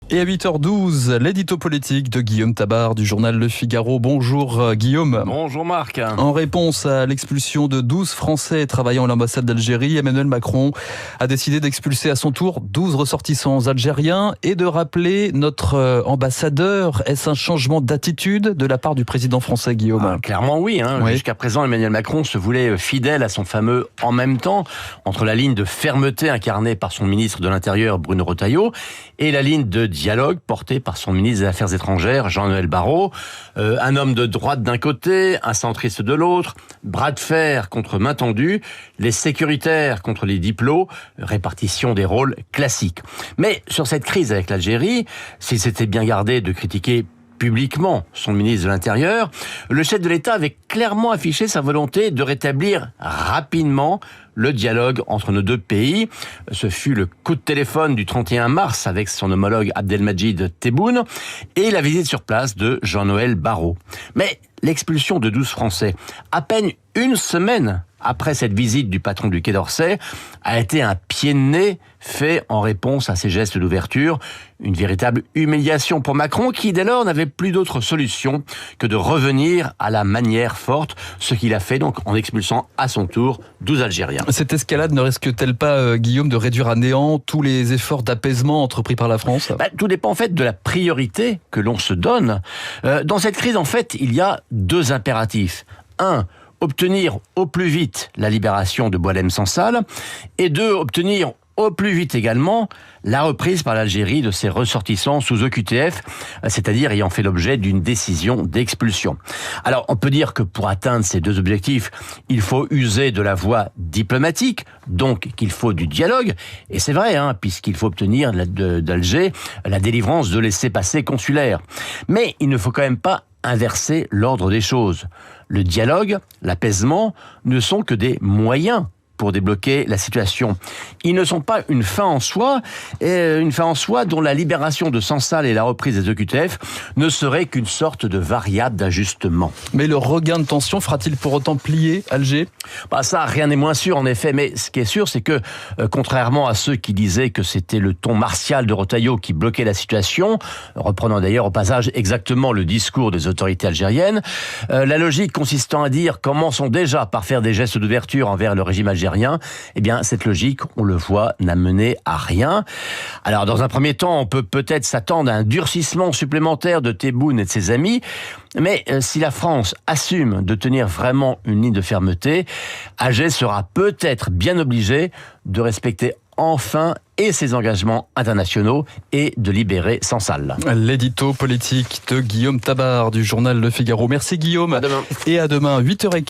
Et à 8h12, l'édito politique de Guillaume Tabar du journal Le Figaro. Bonjour Guillaume. Bonjour Marc. En réponse à l'expulsion de 12 Français travaillant à l'ambassade d'Algérie, Emmanuel Macron a décidé d'expulser à son tour 12 ressortissants algériens et de rappeler notre ambassadeur. Est-ce un changement d'attitude de la part du président français, Guillaume ? Clairement oui. Oui. Jusqu'à présent, Emmanuel Macron se voulait fidèle à son fameux « en même temps » entre la ligne de fermeté incarnée par son ministre de l'Intérieur, Bruno Retailleau, et la ligne de dialogue porté par son ministre des Affaires étrangères, Jean-Noël Barrot. Un homme de droite d'un côté, un centriste de l'autre, bras de fer contre main tendue, les sécuritaires contre les diplos, répartition des rôles classiques. Mais sur cette crise avec l'Algérie, s'il s'était bien gardé de critiquer publiquement son ministre de l'Intérieur, le chef de l'État avait clairement affiché sa volonté de rétablir rapidement le dialogue entre nos deux pays. Ce fut le coup de téléphone du 31 mars avec son homologue Abdelmadjid Tebboune et la visite sur place de Jean-Noël Barrot. Mais l'expulsion de 12 Français, à peine une semaine après cette visite du patron du Quai d'Orsay, a été un pied de nez fait en réponse à ces gestes d'ouverture. Une véritable humiliation pour Macron qui, dès lors, n'avait plus d'autre solution que de revenir à la manière forte, ce qu'il a fait donc en expulsant à son tour 12 Algériens. Cette escalade ne risque-t-elle pas, Guillaume, de réduire à néant tous les efforts d'apaisement entrepris par la France ? Tout dépend en fait de la priorité que l'on se donne. Dans cette crise, en fait, il y a deux impératifs. Un, obtenir au plus vite la libération de Boualem Sansal, et deux, obtenir au plus vite également la reprise par l'Algérie de ses ressortissants sous OQTF, c'est-à-dire ayant fait l'objet d'une décision d'expulsion. Alors, on peut dire que pour atteindre ces deux objectifs, il faut user de la voie diplomatique, donc qu'il faut du dialogue, et c'est vrai, puisqu'il faut obtenir d'Alger la délivrance de laissez-passer consulaires. Mais il ne faut quand même pas inverser l'ordre des choses. Le dialogue, l'apaisement ne sont que des moyens pour débloquer la situation. Ils ne sont pas une fin en soi, dont la libération de Sansal et la reprise des OQTF ne serait qu'une sorte de variable d'ajustement. Mais le regain de tension fera-t-il pour autant plier Alger ? Ça, rien n'est moins sûr en effet, mais ce qui est sûr, c'est que, contrairement à ceux qui disaient que c'était le ton martial de Retailleau qui bloquait la situation, reprenant d'ailleurs au passage exactement le discours des autorités algériennes, la logique consistant à dire commençons déjà par faire des gestes d'ouverture envers le régime algérien, eh bien, cette logique, on le voit, n'a mené à rien. Alors, dans un premier temps, on peut peut-être s'attendre à un durcissement supplémentaire de Tebboune et de ses amis, mais si la France assume de tenir vraiment une ligne de fermeté, Alger sera peut-être bien obligé de respecter enfin et ses engagements internationaux et de libérer Sansal. L'édito politique de Guillaume Tabar du journal Le Figaro. Merci Guillaume. À demain. Et à demain, 8h15.